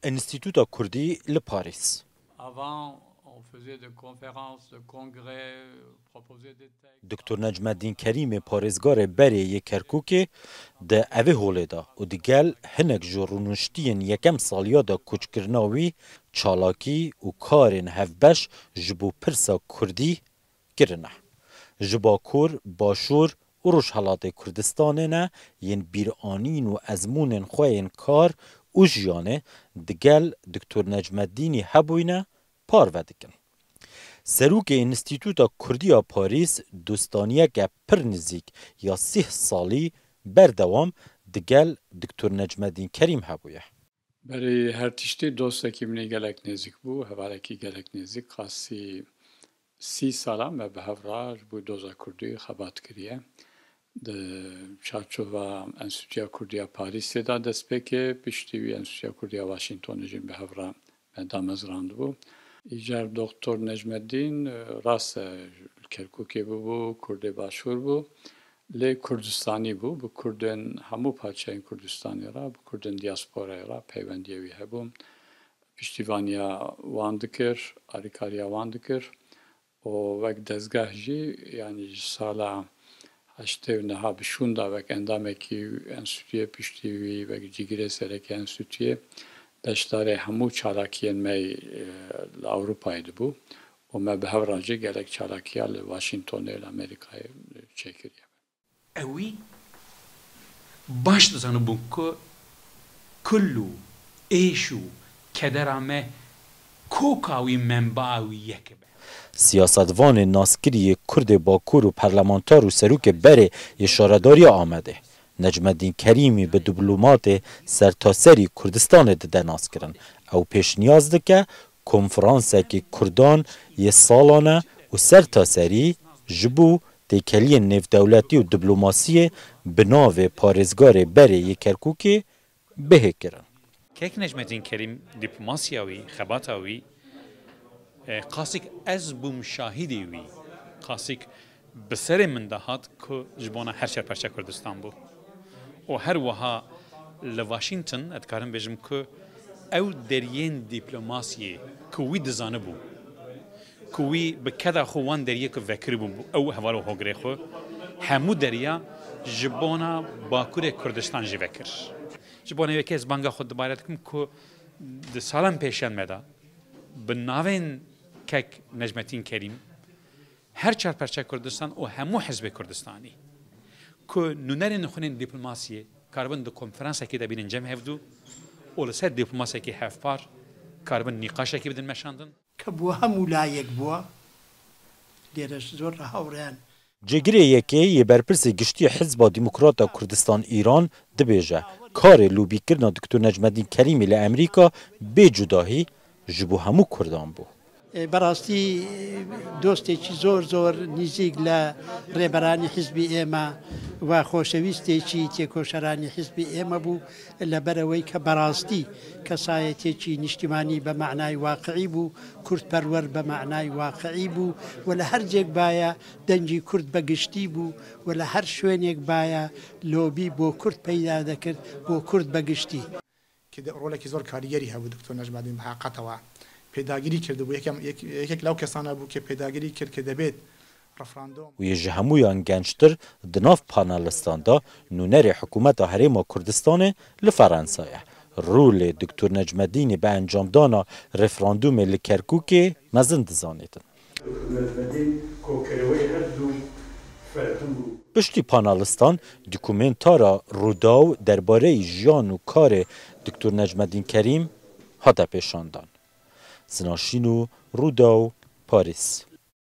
انستیتوتا کردی لپاریس. دکتر نجمالدین کریم پارێزگارê berê yê Kerkûkê di evê holê da û digel hinek ji rûniştiyên yekem saliya da kûçkirina wî çalakî û karên hevbeş ji bo pirsa Kurdî kirine. Ji Bakur, Başûr û Rojhilatê Kurdistanê ne yên bîranîn û ezmûnên xwe yên kar û jiyanê digel Dr. Necmeddînî hebûyne parve dikin. Serokê Înstîtûta Kurdiya Parîs dostaniyeke pir nizîk ya 30 salî berdewam digel Dr. Necmeddîn Kerîm hebûye. Berê her tiştî dostekî min gelek nêzik bû, hevalekî gelek nêzik, qasî 30 salan me bi hevra ji bo doza Kurdî xebat kiriye. Di çarçova Enstitûya Kurdiya Parîsê da destpêkê, piştî wî Enstitûya Kurdiya Washingtonê jî bi hevra me damezrandibû. İcar Doktor Necmeddîn rast Kerkûkê bû, Kurdê Başûr bû, lê Kurdistanî bû, bi Kurdên hemû parçeyên Kurdistanê ra, bi Kurdên diasporayê ra peywendiyê wî hebû. Piştîvaniya wan dikir, alîkariya wan dikir û wek dezgeh jî yanî ji sala heştê niha bi şûn da wek endamekî enstitûyê piştî wî wek cîgirê serekê enstitûyê beşdarê hemû çalakiyên me li Ewropayê dibû û me bi hevra jî gelek çalakiya li Washingtonê li Amerîkayê çêkiriye. Ew wî baş dizanibûn ku kul û êş û kedera me koka wî menbaa wî yek be. Siyasetvanên naskiriyê Kurdê Bakur û parlamenter û serokê berê yê şaredariya Amedê Necmeddîn Kerîmî bi diplomatê sertaserî Kurdistanê dide naskirin. Ew pêşniyaz dike konferansekî Kurdan yê salan e û sertaserî ji bo têkeliyên nêvdewletî û diplomasiyê bi navê parêzgarê berê yê Kerkûkê bihê kirin. Kek Necmeddîn Kerîm diplomasya wî, xebata wî qasik ez bûm şahîdê wî, qasik bi serê min de hat ku ji bona her şerpeşa Kurdistan bû. û her wiha li Washington ez dikarim bêjim ku ew deriyên dîplomasiyê ku wî dizanibû, ku wî bi keda xwe wan deriyê ku vekiribû ew heval û hogrê xwe, hemû deriya ji bona Bakurê Kurdistan jî vekir. Ji bona wekê ez banga xwe dibare dikim ku di salan pêşên me de bi navên kek Necmeddîn Kerîm her çarperçe Kurdistan û hemû hizbê Kurdistanî ku nûnerên xwînên dîplomasiyê karibin di konferansekê de bînin cem hevdû û li ser dîplomasekî hevpar karibin nîqaşekî bidin meşandin. Kە bû hemû layek bûa lêre ji zor re hawreyan. Cegirê yekê yê berpirsê giştî Hizba Demokrata Kurdistan İran dibêje karê lûbîkirina Dr. Necmeddîn Kerîmî li Amerîka bê cudahî ji bo hemû Kurdan bû. بەڕاستی دۆستێکی زۆر زۆر نزیک لە ڕێبەرانی حیزبی ئێمە و خۆشەویستێکی تێکۆشەرانی حیزبی ئێمە بوو لەبەرەوەی کە بەڕاستی کەسایەتێکی نیشتیمانی بە معنای واقعی بوو، کوردپەروەر بە معنای واقعی بوو و لە هەر جێک باە دەنگی کورد بەگشتی بوو و لە هەر شوێنێک باە لۆبی بۆ کورد پەیدا دەکرد بۆ کورد بەگشتی. ڕۆڵێکی زۆر کاریگەری هەبوو دکتۆر نەجمەدین بەحەقەتەوە. پێداگیری کردبوو یەکێک لەو کەسانە بوو کە پێداگیری کرد کە دەبێت ڕەفراندۆم و ji hemûyan gençtir di nav panelistan da nûnerê hikûmeta Herêma Kurdistanê li Ferensayê rolê Dr. Necmeddînî bi encamdana referandûmê li Kerkûkê mezin dizanîtin. Piştî panelistan dokûmentara Rûdaw derbareyî jiyan û karê Dr. Necmeddîn Kerîm hate pêşandan. Zinaşîn û Rûdaw, Parîs.